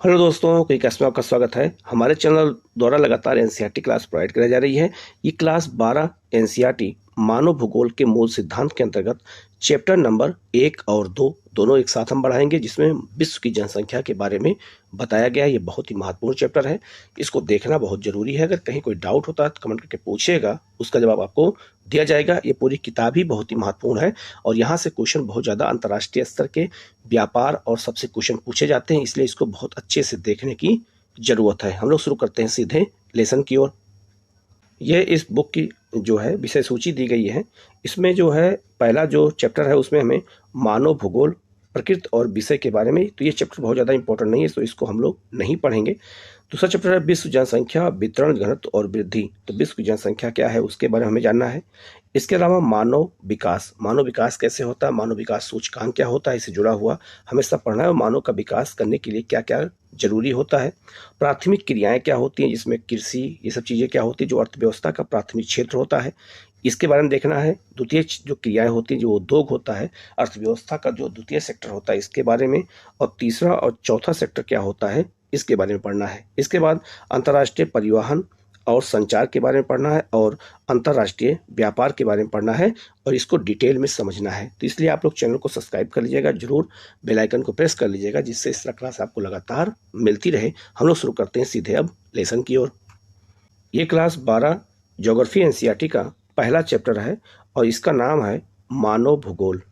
Hello दोस्तों, quick class में आपका स्वागत है। हमारे चैनल द्वारा लगातार एनसीईआरटी क्लास प्रोवाइड कराई जा रही है। ये क्लास 12 एनसीईआरटी मानव भूगोल के मूल सिद्धांत के अंतर्गत चैप्टर नंबर 1 और 2 दोनों एक साथ हम पढ़ाएंगे, जिसमें विश्व की जनसंख्या के बारे में बताया गया है। ये बहुत ही महत्वपूर्ण चैप्टर है, इसको देखना बहुत जरूरी है। अगर कहीं कोई डाउट होता है तो कमेंट करके पूछिएगा, उसका जवाब आपको दिया जाएगा। ये पूरी किताब ही बहुत ही महत्वपूर्ण है और यहाँ से क्वेश्चन बहुत ज़्यादा अंतर्राष्ट्रीय स्तर के व्यापार और सबसे क्वेश्चन पूछे जाते हैं, इसलिए इसको बहुत अच्छे से देखने की जरूरत है। हम लोग शुरू करते हैं सीधे लेसन की ओर। ये इस बुक की जो है विषय सूची दी गई है। इसमें जो है पहला जो चैप्टर है उसमें हमें मानव भूगोल, प्रकृति और विषय के बारे में, तो ये चैप्टर बहुत ज़्यादा इंपॉर्टेंट नहीं है, तो इसको हम लोग नहीं पढ़ेंगे। दूसरा चैप्टर है विश्व जनसंख्या, वितरण, घनत्व और वृद्धि। तो विश्व की जनसंख्या क्या है उसके बारे में हमें जानना है। इसके अलावा मानव विकास कैसे होता है, मानव विकास सूचकांक क्या होता है, इससे जुड़ा हुआ हमें सब पढ़ना है। और मानव का विकास करने के लिए क्या क्या जरूरी होता है, प्राथमिक क्रियाएं क्या होती हैं, जिसमें कृषि, ये सब चीज़ें क्या होती है, जो अर्थव्यवस्था का प्राथमिक क्षेत्र होता है, इसके बारे में देखना है। द्वितीय जो क्रियाएं होती हैं, जो उद्योग होता है, अर्थव्यवस्था का जो द्वितीय सेक्टर होता है, इसके बारे में। और तीसरा और चौथा सेक्टर क्या होता है, इसके बारे में पढ़ना है। इसके बाद अंतर्राष्ट्रीय परिवहन और संचार के बारे में पढ़ना है और अंतर्राष्ट्रीय व्यापार के बारे में पढ़ना है और इसको डिटेल में समझना है। तो इसलिए आप लोग चैनल को सब्सक्राइब कर लीजिएगा, जरूर बेल आइकन को प्रेस कर लीजिएगा, जिससे इस तरह क्लास आपको लगातार मिलती रहे। हम लोग शुरू करते हैं सीधे अब लेसन की ओर। ये क्लास 12 ज्योग्राफी एनसीईआरटी का पहला चैप्टर है और इसका नाम है मानव भूगोल,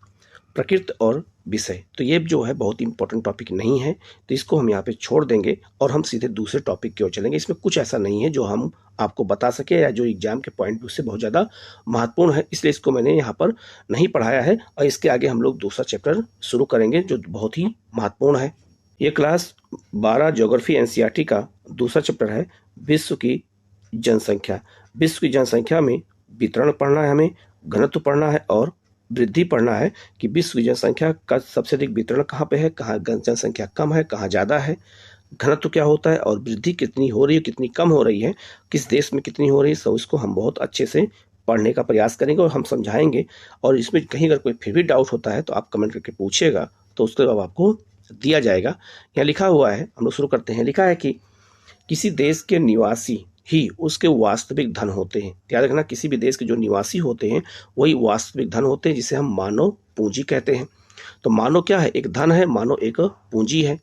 प्रकृति और विषय। तो ये जो है बहुत इंपॉर्टेंट टॉपिक नहीं है, तो इसको हम यहाँ पे छोड़ देंगे और हम सीधे दूसरे टॉपिक की ओर चलेंगे। इसमें कुछ ऐसा नहीं है जो हम आपको बता सके या जो एग्जाम के पॉइंट से बहुत ज़्यादा महत्वपूर्ण है, इसलिए इसको मैंने यहाँ पर नहीं पढ़ाया है। और इसके आगे हम लोग दूसरा चैप्टर शुरू करेंगे जो बहुत ही महत्वपूर्ण है। ये क्लास 12 ज्योग्राफी एनसीईआरटी का दूसरा चैप्टर है विश्व की जनसंख्या। विश्व की जनसंख्या में वितरण पढ़ना है, हमें घनत्व पढ़ना है और वृद्धि पढ़ना है कि विश्व की जनसंख्या का सबसे अधिक वितरण कहाँ पे है, कहाँ जनसंख्या कम है, कहाँ ज़्यादा है, घनत्व क्या होता है और वृद्धि कितनी हो रही है, कितनी कम हो रही है, किस देश में कितनी हो रही है। सब इसको हम बहुत अच्छे से पढ़ने का प्रयास करेंगे और हम समझाएंगे। और इसमें कहीं अगर कोई फिर भी डाउट होता है तो आप कमेंट करके पूछिएगा, तो उसका जवाब आपको दिया जाएगा। यहाँ लिखा हुआ है, हम लोग शुरू करते हैं। लिखा है कि किसी देश के निवासी ही उसके वास्तविक धन होते हैं। याद रखना, किसी भी देश के जो निवासी होते हैं वही वास्तविक धन होते हैं, जिसे हम मानव पूंजी कहते हैं। तो मानव क्या है, एक धन है, मानव एक पूंजी है।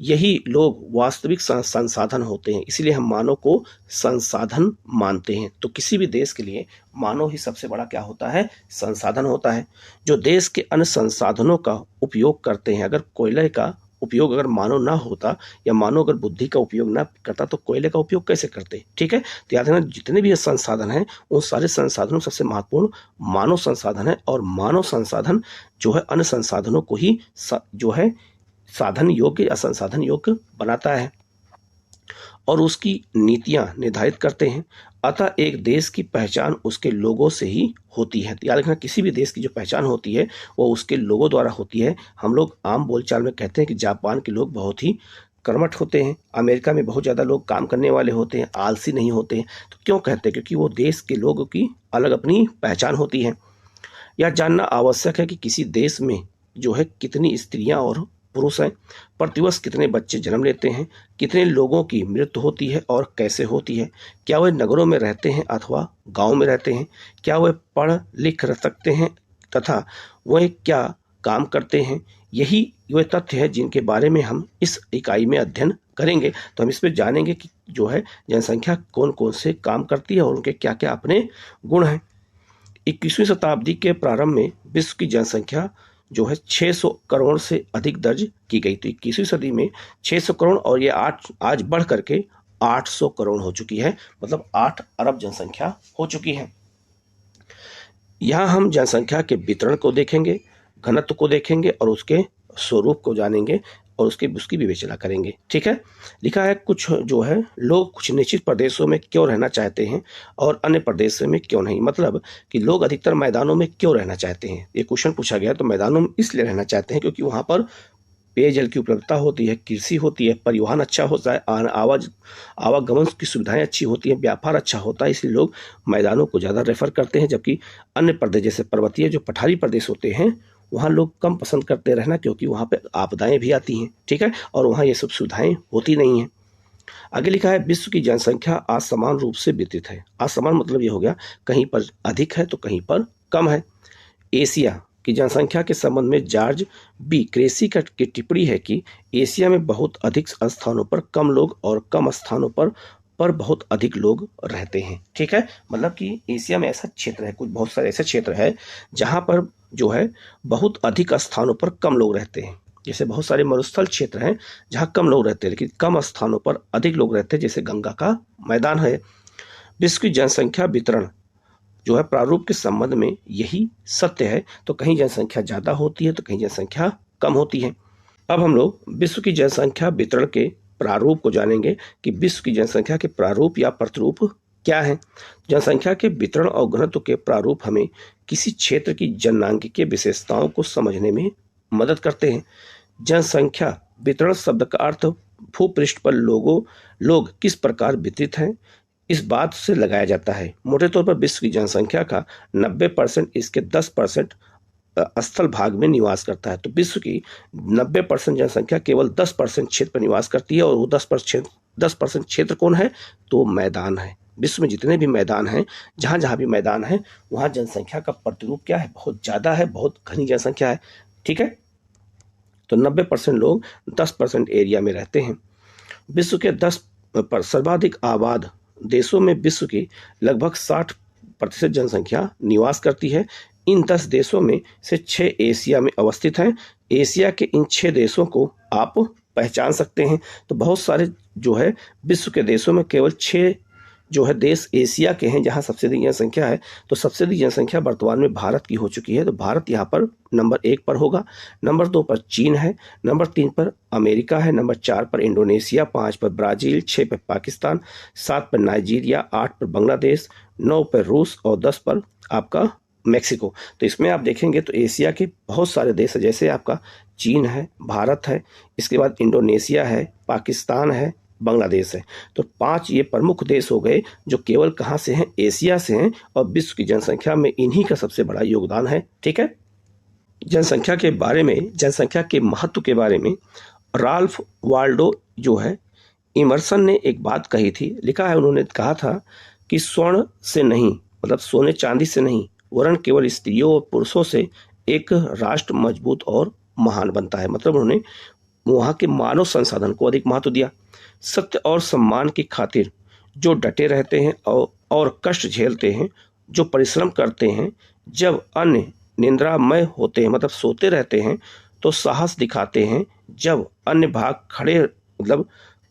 यही लोग वास्तविक संसाधन होते हैं, इसीलिए हम मानव को संसाधन मानते हैं। तो किसी भी देश के लिए मानव ही सबसे बड़ा क्या होता है, संसाधन होता है। जो देश के अन्य संसाधनों का उपयोग करते हैं, अगर कोयले का उपयोग अगर मानव ना होता या मानव अगर बुद्धि का उपयोग ना करता तो कोयले का उपयोग कैसे करते, ठीक है। तो याद रखना, जितने भी संसाधन हैं उन सारे संसाधनों में सबसे महत्वपूर्ण मानव संसाधन है। और मानव संसाधन जो है अन्य संसाधनों को ही जो है साधन योग्य या संसाधन योग्य बनाता है और उसकी नीतियां निर्धारित करते हैं। अतः एक देश की पहचान उसके लोगों से ही होती है। याद रखना, किसी भी देश की जो पहचान होती है वो उसके लोगों द्वारा होती है। हम लोग आम बोलचाल में कहते हैं कि जापान के लोग बहुत ही कर्मठ होते हैं, अमेरिका में बहुत ज़्यादा लोग काम करने वाले होते हैं, आलसी नहीं होते हैं। तो क्यों कहते हैं, क्योंकि वो देश के लोगों की अलग अपनी पहचान होती है। यह जानना आवश्यक है कि किसी देश में जो है कितनी स्त्रियां और पुरुष हैं, प्रतिवर्ष कितने बच्चे जन्म लेते हैं, कितने लोगों की मृत्यु होती है और कैसे होती है, क्या वे नगरों में रहते हैं अथवा गांव में रहते हैं, क्या वे पढ़ लिख सकते हैं तथा वे क्या काम करते हैं। यही वे तथ्य है जिनके बारे में हम इस इकाई में अध्ययन करेंगे। तो हम इस पर जानेंगे कि जो है जनसंख्या कौन कौन से काम करती है और उनके क्या क्या अपने गुण हैं। 21वीं शताब्दी के प्रारंभ में विश्व की जनसंख्या जो है 600 करोड़ से अधिक दर्ज की गई। तो 21वीं सदी में 600 करोड़ और ये आज बढ़ करके 800 करोड़ हो चुकी है, मतलब 8 अरब जनसंख्या हो चुकी है। यहाँ हम जनसंख्या के वितरण को देखेंगे, घनत्व को देखेंगे और उसके स्वरूप को जानेंगे और उसकी विवेचना करेंगे, ठीक है। लिखा है कुछ जो है लोग कुछ निश्चित प्रदेशों में क्यों रहना चाहते हैं और अन्य प्रदेशों में क्यों नहीं, मतलब कि लोग अधिकतर मैदानों में क्यों रहना चाहते हैं। ये क्वेश्चन पूछा गया। तो मैदानों में इसलिए रहना चाहते हैं क्योंकि वहाँ पर पेयजल की उपलब्धता होती है, कृषि होती है, परिवहन अच्छा होता है, आवागमन की सुविधाएं अच्छी होती हैं, व्यापार अच्छा होता है, इसलिए लोग मैदानों को ज़्यादा रेफर करते हैं। जबकि अन्य प्रदेश जैसे पर्वतीय जो पठारी प्रदेश होते हैं वहाँ लोग कम पसंद करते रहना, क्योंकि वहाँ पे आपदाएं भी आती हैं, ठीक है, और वहाँ ये सब सुविधाएं होती नहीं हैं। आगे लिखा है विश्व की जनसंख्या असमान रूप से वितरित है। असमान मतलब ये हो गया कहीं पर अधिक है तो कहीं पर कम है। एशिया की जनसंख्या के संबंध में जॉर्ज बी क्रेसी की टिप्पणी है कि एशिया में बहुत अधिक स्थानों पर कम लोग और कम स्थानों पर बहुत अधिक लोग रहते हैं, ठीक है। मतलब कि एशिया में ऐसा क्षेत्र है, कुछ बहुत सारे ऐसे क्षेत्र है जहां पर जो है बहुत अधिक स्थानों पर कम लोग रहते हैं। जैसे बहुत सारे मरुस्थल क्षेत्र हैं जहां कम लोग रहते हैं लेकिन कम स्थानों पर अधिक लोग रहते हैं, जैसे गंगा का मैदान है। विश्व की जनसंख्या वितरण जो है प्रारूप के संबंध में यही सत्य है, तो कहीं जनसंख्या ज़्यादा होती है तो कहीं जनसंख्या कम होती है। अब हम लोग विश्व की जनसंख्या वितरण के प्रारूप को जानेंगे कि विश्व की जनसंख्या के प्रारूप या प्रतिरूप क्या है। जनसंख्या के वितरण और घनत्व के प्रारूप हमें किसी क्षेत्र की जननांगिकीय विशेषताओं को समझने में मदद करते हैं। जनसंख्या वितरण शब्द का अर्थ भूपृष्ठ पर लोग किस प्रकार वितरित हैं इस बात से लगाया जाता है। मोटे तौर पर विश्व की जनसंख्या का 90% इसके 10% स्थल भाग में निवास करता है। तो विश्व की 90% जनसंख्या केवल 10% क्षेत्र पर निवास करती है, और वो 10% क्षेत्र कौन है, तो मैदान है। विश्व में जितने भी मैदान हैं, जहाँ जहाँ भी मैदान है वहाँ जनसंख्या का प्रतिरूप क्या है, बहुत ज़्यादा है, बहुत घनी जनसंख्या है, ठीक है। तो 90% लोग 10% एरिया में रहते हैं। विश्व के 10 पर सर्वाधिक आबाद देशों में विश्व की लगभग 60% जनसंख्या निवास करती है। इन 10 देशों में से 6 एशिया में अवस्थित हैं। एशिया के इन 6 देशों को आप पहचान सकते हैं। तो बहुत सारे जो है विश्व के देशों में केवल 6 जो है देश एशिया के हैं जहां सबसे अधिक जनसंख्या है। तो सबसे अधिक जनसंख्या वर्तमान में भारत की हो चुकी है, तो भारत यहाँ पर नंबर 1 पर होगा। नंबर 2 पर चीन है, नंबर 3 पर अमेरिका है, नंबर 4 पर इंडोनेशिया, 5 पर ब्राज़ील, 6 पर पाकिस्तान, 7 पर नाइजीरिया, 8 पर बांग्लादेश, 9 पर रूस और 10 पर आपका मेक्सिको। तो इसमें आप देखेंगे तो एशिया के बहुत सारे देश है, जैसे आपका चीन है, भारत है, इसके बाद इंडोनेशिया है, पाकिस्तान है, बांग्लादेश है। तो 5 ये प्रमुख देश हो गए जो केवल कहाँ से हैं, एशिया से हैं, और विश्व की जनसंख्या में इन्हीं का सबसे बड़ा योगदान है, ठीक है। जनसंख्या के बारे में, जनसंख्या के महत्व के बारे में राल्फ वाल्डो जो है इमर्सन ने एक बात कही थी। लिखा है, उन्होंने कहा था कि स्वर्ण से नहीं, मतलब सोने चांदी से नहीं, वरन केवल स्त्रियों और पुरुषों से एक राष्ट्र मजबूत और महान बनता है। मतलब उन्होंने वहाँ के मानव संसाधन को अधिक महत्व दिया। सत्य और सम्मान की खातिर जो डटे रहते हैं और कष्ट झेलते हैं, जो परिश्रम करते हैं, जब अन्य निंद्रामय होते हैं, मतलब सोते रहते हैं, तो साहस दिखाते हैं, जब अन्य भाग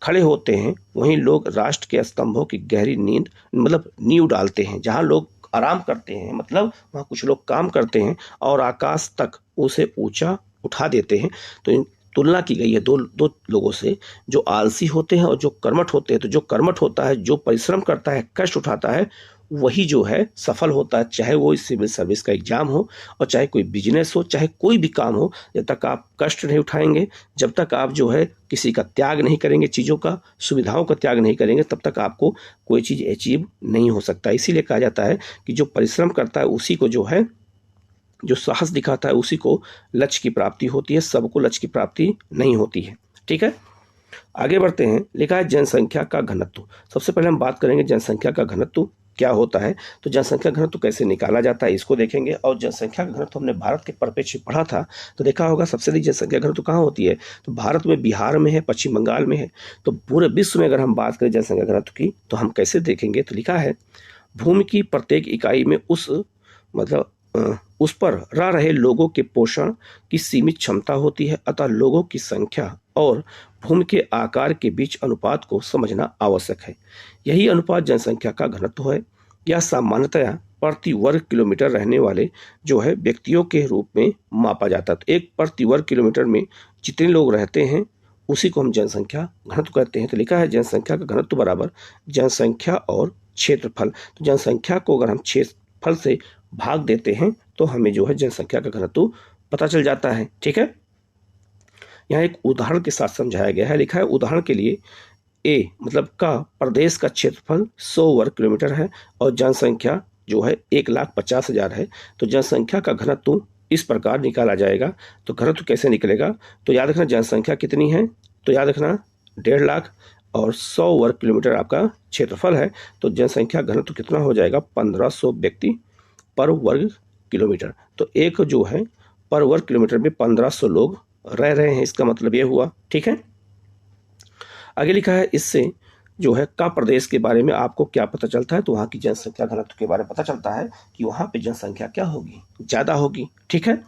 खड़े होते हैं, वहीं लोग राष्ट्र के स्तंभों की गहरी नींद मतलब नींव डालते हैं। जहाँ लोग आराम करते हैं, मतलब वहाँ कुछ लोग काम करते हैं और आकाश तक उसे ऊंचा उठा देते हैं। तो इन तुलना की गई है दो लोगों से, जो आलसी होते हैं और जो कर्मठ होते हैं। तो जो कर्मठ होता है, जो परिश्रम करता है, कष्ट उठाता है, वही जो है सफल होता है। चाहे वो सिविल सर्विस का एग्जाम हो और चाहे कोई बिजनेस हो, चाहे कोई भी काम हो, जब तक आप कष्ट नहीं उठाएंगे, जब तक आप जो है किसी का त्याग नहीं करेंगे, चीज़ों का, सुविधाओं का त्याग नहीं करेंगे, तब तक आपको कोई चीज़ अचीव नहीं हो सकता। इसीलिए कहा जाता है कि जो परिश्रम करता है उसी को जो है, जो साहस दिखाता है उसी को लक्ष्य की प्राप्ति होती है, सबको लक्ष्य की प्राप्ति नहीं होती है, ठीक है। आगे बढ़ते हैं। लिखा है जनसंख्या का घनत्व। सबसे पहले हम बात करेंगे जनसंख्या का घनत्व क्या होता है। तो जनसंख्या घनत्व कैसे निकाला जाता है इसको देखेंगे। और जनसंख्या का घनत्व हमने भारत के परिप्रेक्ष्य में पढ़ा था, तो देखा होगा सबसे अधिक जनसंख्या घनत्व कहाँ होती है, तो भारत में, बिहार में है, पश्चिम बंगाल में है। तो पूरे विश्व में अगर हम बात करें जनसंख्या घनत्व की, तो हम कैसे देखेंगे, तो लिखा है भूमि की प्रत्येक इकाई में उस पर रह रहे लोगों के पोषण की सीमित क्षमता होती है। अतः लोगों की संख्या और भूमि के आकार के बीच अनुपात को समझना आवश्यक है। यही अनुपात जनसंख्या का घनत्व है। यह सामान्यतया प्रति वर्ग किलोमीटर रहने वाले जो है व्यक्तियों के रूप में मापा जाता है। तो एक प्रति वर्ग किलोमीटर में जितने लोग रहते हैं उसी को हम जनसंख्या घनत्व कहते हैं। तो लिखा है जनसंख्या का घनत्व बराबर जनसंख्या और क्षेत्रफल। तो जनसंख्या को अगर हम क्षेत्रफल से भाग देते हैं तो हमें जो है जनसंख्या का घनत्व पता चल जाता है, ठीक है। यहाँ एक उदाहरण के साथ समझाया गया है। लिखा है उदाहरण के लिए ए मतलब का प्रदेश का क्षेत्रफल 100 वर्ग किलोमीटर है और जनसंख्या जो है 1,50,000 है। तो जनसंख्या का घनत्व इस प्रकार निकाला जाएगा। तो घनत्व कैसे निकलेगा, तो याद रखना जनसंख्या कितनी है, तो याद रखना 1.5 लाख और 100 वर्ग किलोमीटर आपका क्षेत्रफल है, तो जनसंख्या घनत्व कितना हो जाएगा 1500 व्यक्ति पर वर्ग किलोमीटर। तो एक जो है पर वर्ग किलोमीटर में 1500 लोग रह रहे हैं, इसका मतलब ये हुआ। ठीक है, आगे लिखा है इससे जो है का प्रदेश के बारे में आपको क्या पता चलता है, तो वहाँ की जनसंख्या घनत्व के बारे में पता चलता है कि वहाँ पे जनसंख्या क्या होगी, ज़्यादा होगी। ठीक है,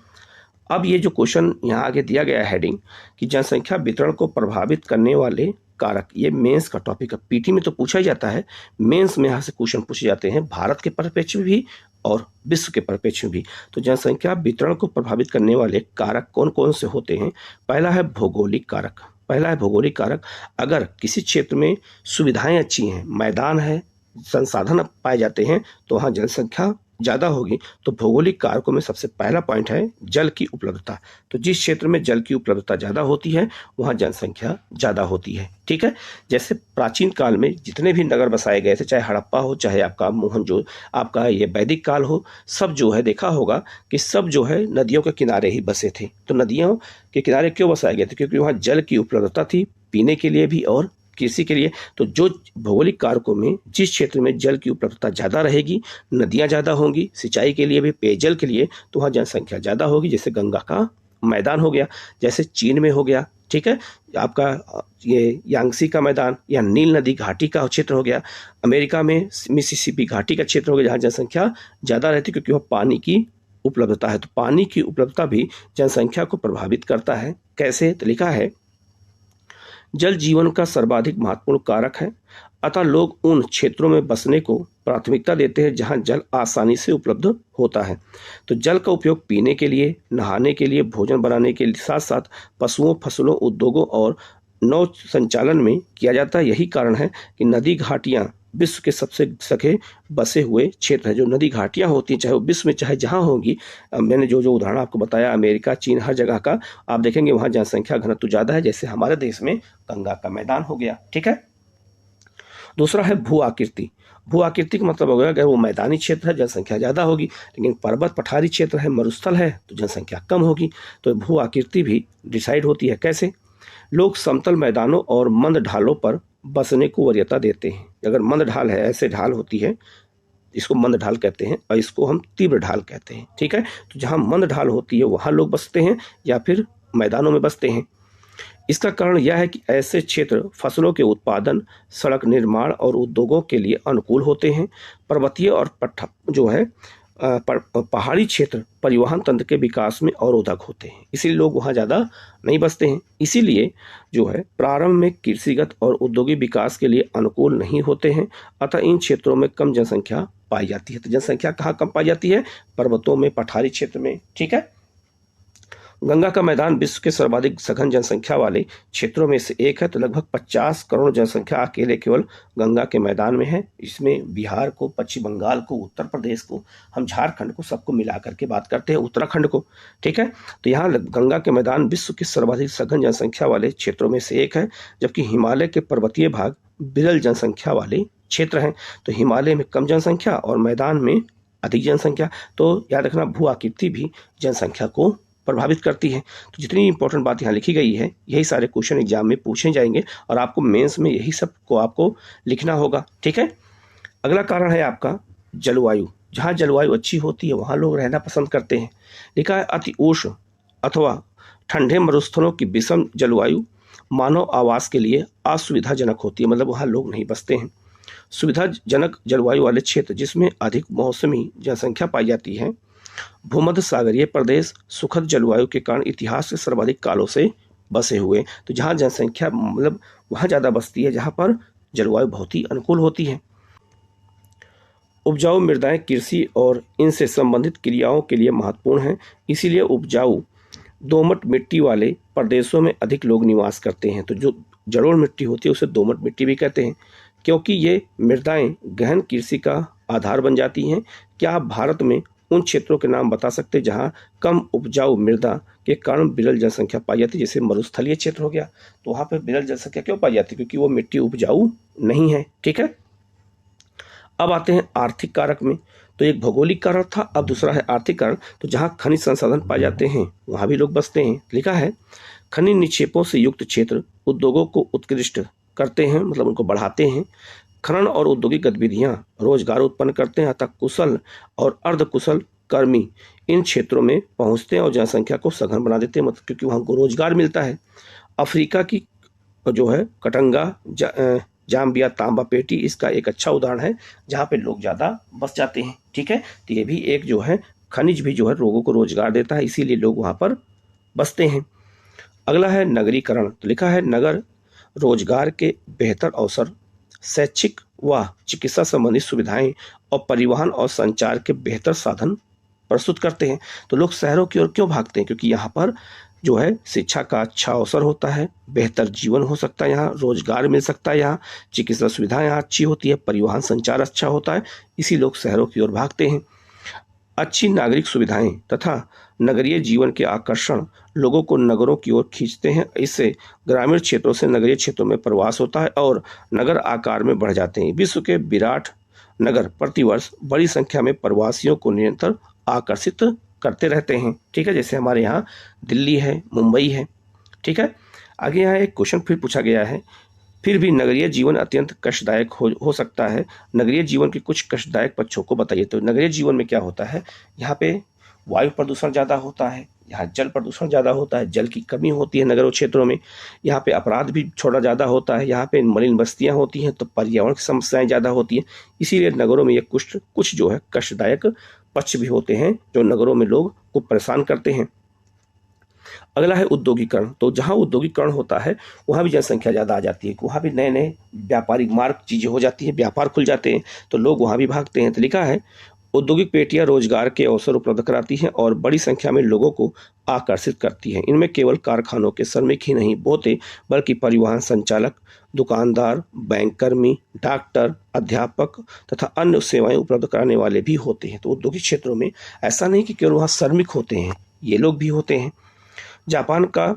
अब ये जो क्वेश्चन यहाँ आगे दिया गया है हेडिंग कि जनसंख्या वितरण को प्रभावित करने वाले कारक, ये मेंस का टॉपिक है। पीटी में तो पूछा ही जाता है, मेंस में यहाँ से क्वेश्चन पूछे जाते हैं भारत के परिप्रेक्ष्य में भी और विश्व के परिप्रेक्ष्य में भी। तो जनसंख्या वितरण को प्रभावित करने वाले कारक कौन कौन से होते हैं, पहला है भौगोलिक कारक। पहला है भौगोलिक कारक, अगर किसी क्षेत्र में सुविधाएं अच्छी हैं, मैदान है, संसाधन पाए जाते हैं, तो वहाँ जनसंख्या ज़्यादा होगी। तो भौगोलिक कारकों में सबसे पहला पॉइंट है जल की उपलब्धता। तो जिस क्षेत्र में जल की उपलब्धता ज़्यादा होती है वहाँ जनसंख्या ज़्यादा होती है। ठीक है, जैसे प्राचीन काल में जितने भी नगर बसाए गए थे, चाहे हड़प्पा हो, चाहे आपका मोहनजो आपका ये वैदिक काल हो, सब जो है देखा होगा कि सब जो है नदियों के किनारे ही बसे थे। तो नदियों के किनारे क्यों बसाए गए थे, क्योंकि वहाँ जल की उपलब्धता थी, पीने के लिए भी और कृषि के लिए। तो जो भौगोलिक कारकों में जिस क्षेत्र में जल की उपलब्धता ज़्यादा रहेगी, नदियाँ ज़्यादा होंगी सिंचाई के लिए भी, पेयजल के लिए, तो वहाँ जनसंख्या ज़्यादा होगी। जैसे गंगा का मैदान हो गया, जैसे चीन में हो गया, ठीक है, आपका ये यांगसी का मैदान या नील नदी घाटी का क्षेत्र हो गया, अमेरिका में मिसिसिपी घाटी का क्षेत्र हो गया, जहाँ जनसंख्या ज़्यादा रहती है क्योंकि वह पानी की उपलब्धता है। तो पानी की उपलब्धता भी जनसंख्या को प्रभावित करता है। कैसे, तो लिखा है जल जीवन का सर्वाधिक महत्वपूर्ण कारक है, अतः लोग उन क्षेत्रों में बसने को प्राथमिकता देते हैं जहां जल आसानी से उपलब्ध होता है। तो जल का उपयोग पीने के लिए, नहाने के लिए, भोजन बनाने के साथ साथ पशुओं, फसलों, उद्योगों और नौ संचालन में किया जाता है। यही कारण है कि नदी घाटियां विश्व के सबसे सखे बसे हुए क्षेत्र है। जो नदी घाटियां होती हैं, चाहे वो विश्व में चाहे जहां होंगी, मैंने जो जो उदाहरण आपको बताया, अमेरिका, चीन, हर जगह का आप देखेंगे वहां जनसंख्या घनत्व ज़्यादा है। जैसे हमारे देश में गंगा का मैदान हो गया। ठीक है, दूसरा है भू आकृति। भू आकृति का मतलब हो गया अगर वो मैदानी क्षेत्र है जनसंख्या ज़्यादा होगी, लेकिन पर्वत पठारी क्षेत्र है, मरुस्थल है, तो जनसंख्या कम होगी। तो भू आकृति भी डिसाइड होती है। कैसे, लोग समतल मैदानों और मंद ढालों पर बसने को वरीयता देते हैं। अगर मंद ढाल है, ऐसे ढाल होती है, इसको मंद ढाल कहते हैं और इसको हम तीव्र ढाल कहते हैं। ठीक है, तो जहाँ मंद ढाल होती है वहाँ लोग बसते हैं या फिर मैदानों में बसते हैं। इसका कारण यह है कि ऐसे क्षेत्र फसलों के उत्पादन, सड़क निर्माण और उद्योगों के लिए अनुकूल होते हैं। पर्वतीय और पहाड़ी क्षेत्र परिवहन तंत्र के विकास में अवरोधक होते हैं, इसीलिए लोग वहाँ ज़्यादा नहीं बसते हैं। इसीलिए जो है प्रारंभ में कृषिगत और औद्योगिक विकास के लिए अनुकूल नहीं होते हैं, अतः इन क्षेत्रों में कम जनसंख्या पाई जाती है। तो जनसंख्या कहाँ कम पाई जाती है, पर्वतों में, पठारी क्षेत्र में। ठीक है, गंगा का मैदान विश्व के सर्वाधिक सघन जनसंख्या वाले क्षेत्रों में से एक है। तो लगभग 50 करोड़ जनसंख्या अकेले केवल गंगा के मैदान में है। इसमें बिहार को, पश्चिम बंगाल को, उत्तर प्रदेश को, हम झारखंड को, सबको मिला करके बात करते हैं, उत्तराखंड को। ठीक है, तो यहाँ गंगा के मैदान विश्व के सर्वाधिक सघन जनसंख्या वाले क्षेत्रों में से एक है, जबकि हिमालय के पर्वतीय भाग विरल जनसंख्या वाले क्षेत्र हैं। तो हिमालय में कम जनसंख्या और मैदान में अधिक जनसंख्या। तो याद रखना भू आकृति भी जनसंख्या को प्रभावित करती है। तो जितनी इंपॉर्टेंट बात यहाँ लिखी गई है, यही सारे क्वेश्चन एग्जाम में पूछे जाएंगे और आपको मेंस में यही सब को आपको लिखना होगा। ठीक है, अगला कारण है आपका जलवायु। जहाँ जलवायु अच्छी होती है वहाँ लोग रहना पसंद करते हैं। लिखा है अति उष्ण अथवा ठंडे मरुस्थलों की विषम जलवायु मानव आवास के लिए असुविधाजनक होती है, मतलब वहाँ लोग नहीं बसते हैं। सुविधाजनक जलवायु वाले क्षेत्र जिसमें अधिक मौसमी जनसंख्या पाई जाती है। भूमध्य सागरीय प्रदेश सुखद जलवायु के कारण इतिहास के सर्वाधिक कालों से बसे हुए। तो जहाँ जनसंख्या मतलब वहाँ ज़्यादा बसती है जहाँ पर जलवायु बहुत ही अनुकूल होती है। उपजाऊ मृदाएं कृषि और इनसे संबंधित क्रियाओं के लिए महत्वपूर्ण हैं, इसीलिए उपजाऊ दोमट मिट्टी वाले प्रदेशों में अधिक लोग निवास करते हैं। तो जो जलोढ़ मिट्टी होती है उसे दोमट मिट्टी भी कहते हैं, क्योंकि ये मृदाएं गहन कृषि का आधार बन जाती हैं। क्या आप भारत में उन क्षेत्रों के नाम बता सकते हैं जहाँ कम उपजाऊ मृदा के कारण विरल जनसंख्या पाई जाती है? जैसे मरुस्थलीय क्षेत्र हो गया, तो वहाँ पर विरल जनसंख्या क्यों पाई जाती है? क्योंकि वो मिट्टी उपजाऊ नहीं है। ठीक है, अब आते हैं आर्थिक कारक में। तो एक भौगोलिक कारण था, अब दूसरा है आर्थिक कारण। तो जहाँ खनिज संसाधन पाए जाते हैं वहाँ भी लोग बसते हैं। लिखा है खनिज निक्षेपों से युक्त क्षेत्र उद्योगों को उत्कृष्ट करते हैं, मतलब उनको बढ़ाते हैं। खनन और औद्योगिक गतिविधियां रोजगार उत्पन्न करते हैं, अतः कुशल और अर्धकुशल कर्मी इन क्षेत्रों में पहुंचते हैं और जनसंख्या को सघन बना देते हैं, मतलब क्योंकि वहां को रोजगार मिलता है। अफ्रीका की जो है कटंगा, जाम्बिया, तांबा पेटी इसका एक अच्छा उदाहरण है जहाँ पे लोग ज़्यादा बस जाते हैं। ठीक है, तो ये भी एक जो है खनिज भी जो है लोगों को रोजगार देता है, इसीलिए लोग वहाँ पर बसते हैं। अगला है नगरीकरण। तो लिखा है नगर रोजगार के बेहतर अवसर, शैक्षिक व चिकित्सा संबंधी सुविधाएं और परिवहन और संचार के बेहतर साधन प्रस्तुत करते हैं। तो लोग शहरों की ओर क्यों भागते हैं? क्योंकि यहाँ पर जो है शिक्षा का अच्छा अवसर होता है, बेहतर जीवन हो सकता है, यहाँ रोजगार मिल सकता है, यहाँ चिकित्सा सुविधाएं यहाँ अच्छी होती है, परिवहन संचार अच्छा होता है, इसी लोग शहरों की ओर भागते हैं। अच्छी नागरिक सुविधाएं तथा नगरीय जीवन के आकर्षण लोगों को नगरों की ओर खींचते हैं। इससे ग्रामीण क्षेत्रों से नगरीय क्षेत्रों में प्रवास होता है और नगर आकार में बढ़ जाते हैं। विश्व के विराट नगर प्रतिवर्ष बड़ी संख्या में प्रवासियों को निरंतर आकर्षित करते रहते हैं। ठीक है, जैसे हमारे यहाँ दिल्ली है, मुंबई है। ठीक है, आगे यहाँ एक क्वेश्चन फिर पूछा गया है, फिर भी नगरीय जीवन अत्यंत कष्टदायक हो सकता है। नगरीय जीवन के कुछ कष्टदायक पक्षों को बताइए। तो नगरीय जीवन में क्या होता है? यहाँ पे वायु प्रदूषण ज़्यादा होता है, यहाँ जल प्रदूषण ज़्यादा होता है, जल की कमी होती है नगरों क्षेत्रों में, यहाँ पे अपराध भी थोड़ा ज़्यादा होता है, यहाँ पे मलिन बस्तियाँ होती हैं, तो पर्यावरण की समस्याएं ज़्यादा होती हैं। इसीलिए नगरों में ये कुछ जो है कष्टदायक पक्ष भी होते हैं जो नगरों में लोग को परेशान करते हैं। अगला है औद्योगिकरण। तो जहाँ औद्योगिकरण होता है वहाँ भी जनसंख्या ज़्यादा आ जाती है, वहाँ भी नए नए व्यापारिक मार्ग चीज़ें हो जाती हैं, व्यापार खुल जाते हैं, तो लोग वहाँ भी भागते हैं। तो लिखा है औद्योगिक पेटियां रोजगार के अवसर उपलब्ध कराती हैं और बड़ी संख्या में लोगों को आकर्षित करती हैं। इनमें केवल कारखानों के श्रमिक ही नहीं होते, बल्कि परिवहन संचालक, दुकानदार, बैंक कर्मी, डॉक्टर, अध्यापक तथा अन्य सेवाएं उपलब्ध कराने वाले भी होते हैं। तो औद्योगिक क्षेत्रों में ऐसा नहीं कि केवल वहाँ श्रमिक होते हैं, ये लोग भी होते हैं। जापान का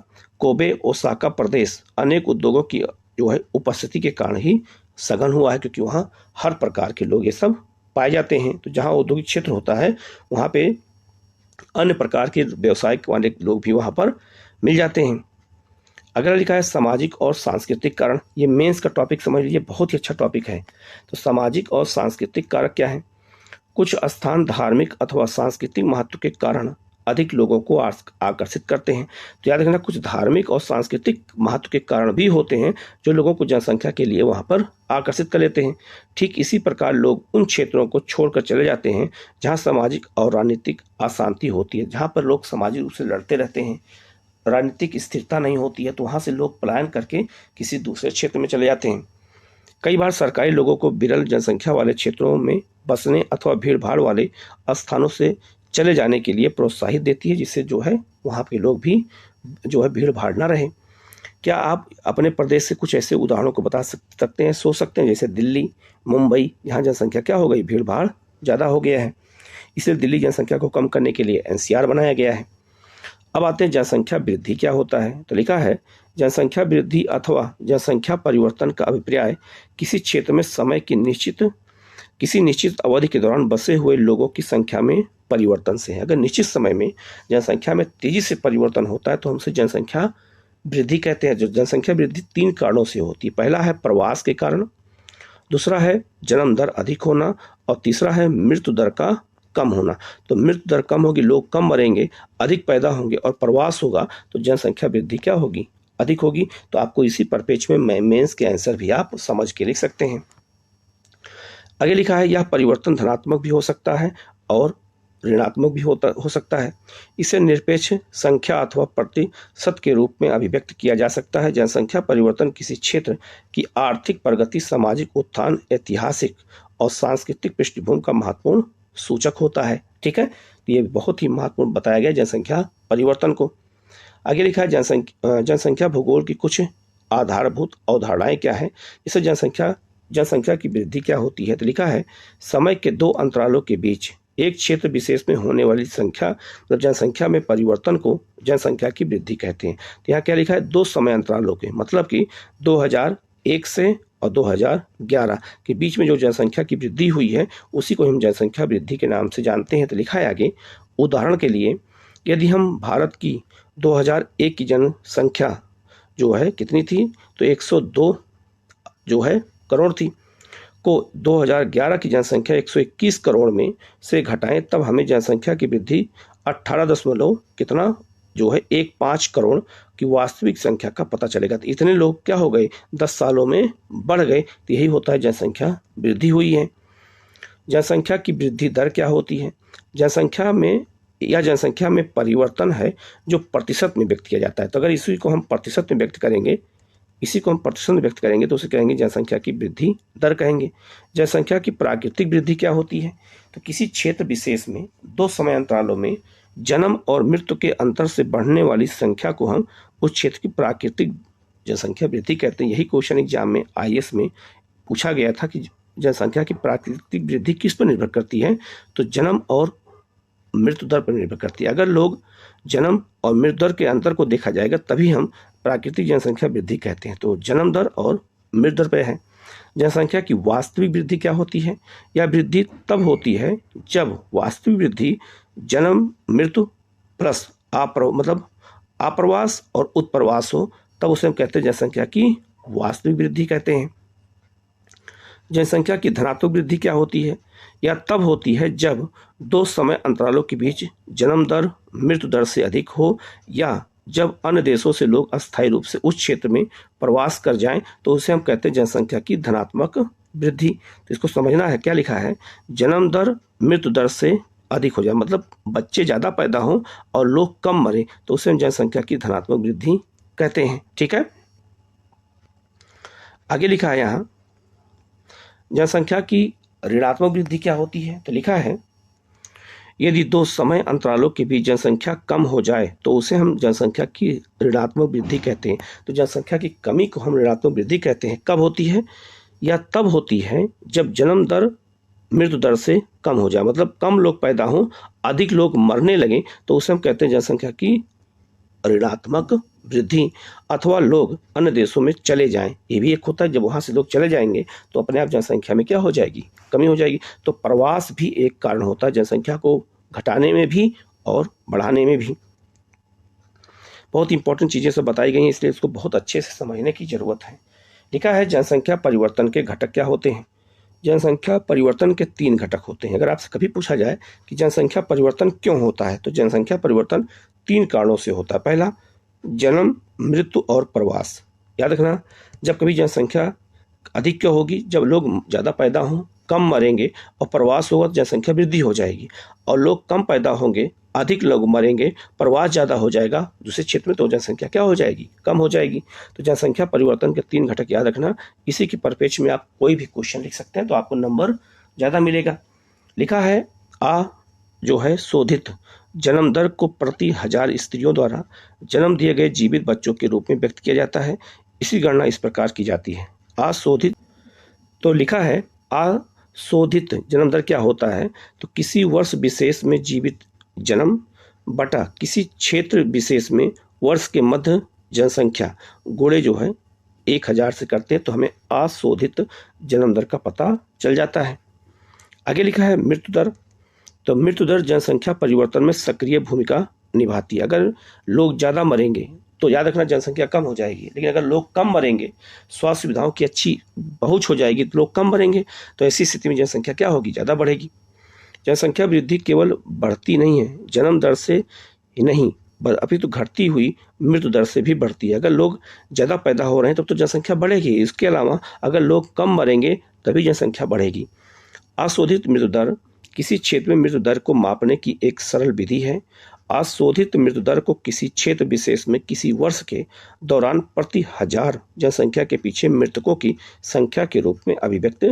कोबे ओसाका प्रदेश अनेक उद्योगों की जो है उपस्थिति के कारण ही सघन हुआ है, क्योंकि वहाँ हर प्रकार के लोग ये सब पाए जाते हैं। तो जहाँ औद्योगिक क्षेत्र होता है वहाँ पे अन्य प्रकार के व्यवसाय वाले लोग भी वहाँ पर मिल जाते हैं। अगर लिखा है सामाजिक और सांस्कृतिक कारण, ये मेंस का टॉपिक समझ लीजिए, बहुत ही अच्छा टॉपिक है। तो सामाजिक और सांस्कृतिक कारक क्या है? कुछ स्थान धार्मिक अथवा सांस्कृतिक महत्व के कारण अधिक लोगों को आकर्षित करते हैं। तो याद रखना, कुछ धार्मिक और सांस्कृतिक महत्व के कारण भी होते हैं जो लोगों को जनसंख्या के लिए वहाँ पर आकर्षित कर लेते हैं। ठीक इसी प्रकार लोग उन क्षेत्रों को छोड़कर चले जाते हैं जहाँ सामाजिक और राजनीतिक अशांति होती है, जहाँ पर लोग सामाजिक रूप से लड़ते रहते हैं, राजनीतिक स्थिरता नहीं होती है, तो वहाँ से लोग पलायन करके किसी दूसरे क्षेत्र में चले जाते हैं। कई बार सरकारी लोगों को विरल जनसंख्या वाले क्षेत्रों में बसने अथवा भीड़ भाड़ वाले स्थानों से चले जाने के लिए प्रोत्साहित देती है, जिससे जो है वहाँ के लोग भी जो है भीड़ भाड़ ना रहे। क्या आप अपने प्रदेश से कुछ ऐसे उदाहरणों को बता सकते हैं, सोच सकते हैं? जैसे दिल्ली, मुंबई, यहाँ जनसंख्या क्या हो गई, भीड़ भाड़ ज़्यादा हो गया है, इसलिए दिल्ली जनसंख्या को कम करने के लिए एनसीआर बनाया गया है। अब आते हैं जनसंख्या वृद्धि क्या होता है। तो लिखा है जनसंख्या वृद्धि अथवा जनसंख्या परिवर्तन का अभिप्राय किसी क्षेत्र में समय की किसी निश्चित अवधि के दौरान बसे हुए लोगों की संख्या में परिवर्तन से है। अगर निश्चित समय में जनसंख्या में तेजी से परिवर्तन होता है तो हम उसे जनसंख्या वृद्धि कहते हैं। जो जनसंख्या वृद्धि 3 कारणों से होती है। पहला है प्रवास के कारण, दूसरा है जन्म दर अधिक होना और तीसरा है मृत्यु दर का कम होना। तो मृत्यु दर कम होगी, लोग कम मरेंगे, अधिक पैदा होंगे, और प्रवास होगा तो जनसंख्या वृद्धि क्या होगी, अधिक होगी। तो आपको इसी परिप्रेक्ष्य में मेंस के आंसर भी आप समझ के लिख सकते हैं। आगे लिखा है यह परिवर्तन धनात्मक भी हो सकता है और ऋणात्मक भी हो सकता है। इसे निरपेक्ष संख्या अथवा प्रतिशत के रूप में अभिव्यक्त किया जा सकता है। जनसंख्या परिवर्तन किसी क्षेत्र की आर्थिक प्रगति, सामाजिक उत्थान, ऐतिहासिक और सांस्कृतिक पृष्ठभूमि का महत्वपूर्ण सूचक होता है। ठीक है, तो ये बहुत ही महत्वपूर्ण बताया गया जनसंख्या परिवर्तन को। आगे लिखा है जनसंख्या भूगोल की कुछ आधारभूत अवधारणाएं क्या है। इससे जनसंख्या की वृद्धि क्या होती है। तो लिखा है समय के 2 अंतरालों के बीच एक क्षेत्र विशेष में होने वाली संख्या, मतलब जनसंख्या में परिवर्तन को जनसंख्या की वृद्धि कहते हैं। तो यहाँ क्या लिखा है, 2 समय अंतरालों के, मतलब कि 2001 से और 2011 के बीच में जो जनसंख्या की वृद्धि हुई है उसी को हम जनसंख्या वृद्धि के नाम से जानते हैं। तो लिखा है आगे, उदाहरण के लिए यदि हम भारत की 2001 की जनसंख्या जो है कितनी थी, तो 102 जो है करोड़ थी, को 2011 की जनसंख्या 121 करोड़ में से घटाएं, तब हमें जनसंख्या की वृद्धि 18 कितना जो है 15 करोड़ की वास्तविक संख्या का पता चलेगा। तो इतने लोग क्या हो गए, 10 सालों में बढ़ गए। तो यही होता है जनसंख्या वृद्धि हुई है। जनसंख्या की वृद्धि दर क्या होती है? जनसंख्या में परिवर्तन है जो प्रतिशत में व्यक्त किया जाता है। तो अगर इसी को हम प्रतिशत में व्यक्त करेंगे तो उसे कहेंगे जनसंख्या की वृद्धि दर कहेंगे। जनसंख्या की प्राकृतिक वृद्धि क्या होती है? तो किसी क्षेत्र विशेष में 2 समय अंतरालों में जन्म और मृत्यु के अंतर से बढ़ने वाली संख्या को हम उस क्षेत्र की प्राकृतिक जनसंख्या वृद्धि कहते हैं। यही क्वेश्चन एग्जाम में IAS में पूछा गया था कि जनसंख्या की प्राकृतिक वृद्धि किस पर निर्भर करती है? तो जन्म और मृत्यु दर पर निर्भर करती है। अगर लोग जन्म और मृत्यु दर के अंतर को देखा जाएगा तभी हम प्राकृतिक जनसंख्या वृद्धि कहते हैं। तो जन्म दर और मृत्यु दर पे है। जनसंख्या की वास्तविक वृद्धि क्या होती है? यह वृद्धि तब होती है जब वास्तविक वृद्धि जन्म मृत्यु प्लस आप्रवास और उत्प्रवास हो, तब उसे हम कहते हैं जनसंख्या की वास्तविक वृद्धि कहते हैं। जनसंख्या की धनात्मक वृद्धि क्या होती है? यह तब होती है जब 2 समय अंतरालों के बीच जन्म दर मृत्यु दर से अधिक हो, या जब अन्य देशों से लोग अस्थायी रूप से उस क्षेत्र में प्रवास कर जाएं, तो उसे हम कहते हैं जनसंख्या की धनात्मक वृद्धि। तो इसको समझना है, क्या लिखा है, जन्म दर मृत्यु दर से अधिक हो जाए, मतलब बच्चे ज़्यादा पैदा हों और लोग कम मरे, तो उसे हम जनसंख्या की धनात्मक वृद्धि कहते हैं। ठीक है, आगे लिखा है यहाँ जनसंख्या की ऋणात्मक वृद्धि क्या होती है? तो लिखा है, यदि 2 समय अंतरालों के बीच जनसंख्या कम हो जाए तो उसे हम जनसंख्या की ऋणात्मक वृद्धि कहते हैं। तो जनसंख्या की कमी को हम ऋणात्मक वृद्धि कहते हैं। कब होती है? या तब होती है जब जन्म दर मृत्यु दर से कम हो जाए, मतलब कम लोग पैदा हों, अधिक लोग मरने लगे, तो उसे हम कहते हैं जनसंख्या की ऋणात्मक वृद्धि। अथवा लोग अन्य देशों में चले जाएं, ये भी एक होता है, जब वहाँ से लोग चले जाएंगे तो अपने आप जनसंख्या में क्या हो जाएगी, कमी हो जाएगी। तो प्रवास भी एक कारण होता है जनसंख्या को घटाने में भी और बढ़ाने में भी। बहुत इंपॉर्टेंट चीज़ें सब बताई गई हैं, इसलिए इसको बहुत अच्छे से समझने की ज़रूरत है। लिखा है जनसंख्या परिवर्तन के घटक क्या होते हैं? जनसंख्या परिवर्तन के 3 घटक होते हैं। अगर आपसे कभी पूछा जाए कि जनसंख्या परिवर्तन क्यों होता है, तो जनसंख्या परिवर्तन 3 कारणों से होता है। पहला, जन्म मृत्यु और प्रवास। याद रखना, जब कभी जनसंख्या अधिक क्यों होगी? जब लोग ज़्यादा पैदा हों, कम मरेंगे, और प्रवास होगा तो जनसंख्या वृद्धि हो जाएगी। और लोग कम पैदा होंगे, अधिक लोग मरेंगे, प्रवास ज़्यादा हो जाएगा दूसरे क्षेत्र में, तो जनसंख्या क्या हो जाएगी, कम हो जाएगी। तो जनसंख्या परिवर्तन के 3 घटक याद रखना। इसी के परिप्रेक्ष्य में आप कोई भी क्वेश्चन लिख सकते हैं तो आपको नंबर ज़्यादा मिलेगा। लिखा है जो है शोधित जन्म दर को प्रति 1000 स्त्रियों द्वारा जन्म दिए गए जीवित बच्चों के रूप में व्यक्त किया जाता है। इसी गणना इस प्रकार की जाती है। अशोधित, तो लिखा है अशोधित जन्म दर क्या होता है? तो किसी वर्ष विशेष में जीवित जन्म बटा किसी क्षेत्र विशेष में वर्ष के मध्य जनसंख्या गुणे जो है 1000 से करते हैं, तो हमें अशोधित जन्म दर का पता चल जाता है। आगे लिखा है मृत्यु दर। तो मृत्यु दर जनसंख्या परिवर्तन में सक्रिय भूमिका निभाती है। अगर लोग ज़्यादा मरेंगे तो याद रखना जनसंख्या कम हो जाएगी, लेकिन अगर लोग कम मरेंगे, स्वास्थ्य सुविधाओं की अच्छी पहुंच हो जाएगी, तो लोग कम मरेंगे, तो ऐसी स्थिति में जनसंख्या क्या होगी, ज़्यादा बढ़ेगी। जनसंख्या वृद्धि केवल बढ़ती नहीं है जन्म दर से ही नहीं, अपितु घटती हुई मृत्यु दर से भी बढ़ती है। अगर लोग ज़्यादा पैदा हो रहे हैं तब तो जनसंख्या बढ़ेगी। इसके अलावा अगर लोग कम मरेंगे तभी जनसंख्या बढ़ेगी। अशोधित मृत्यु दर किसी क्षेत्र में मृत्यु दर को मापने की एक सरल विधि है। अशोधित मृत्यु दर को किसी क्षेत्र विशेष में किसी वर्ष के दौरान प्रति 1000 जनसंख्या के पीछे मृतकों की संख्या के रूप में अभिव्यक्त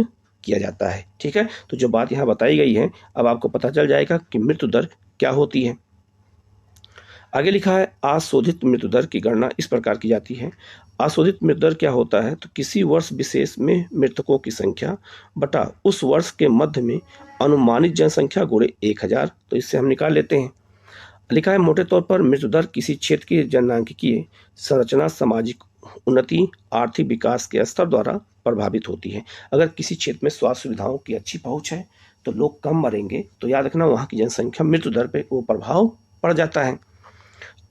किया जाता है। ठीक है, तो जो बात यहाँ बताई गई है, अब आपको पता चल जाएगा कि मृत्यु दर क्या होती है। आगे लिखा है अशोधित मृत्यु दर की गणना इस प्रकार की जाती है। अशोधित मृत्यु दर क्या होता है? तो किसी वर्ष विशेष में मृतकों की संख्या बटा उस वर्ष के मध्य में अनुमानित जनसंख्या गुणे 1000। तो इससे हम निकाल लेते हैं। लिखा है मोटे तौर पर मृत्यु दर किसी क्षेत्र की जनसांख्यिकीय संरचना, सामाजिक उन्नति आर्थिक विकास के स्तर द्वारा प्रभावित होती है। अगर किसी क्षेत्र में स्वास्थ्य सुविधाओं की अच्छी पहुंच है तो लोग कम मरेंगे, तो याद रखना वहाँ की जनसंख्या मृत्यु दर पे वो प्रभाव पड़ जाता है।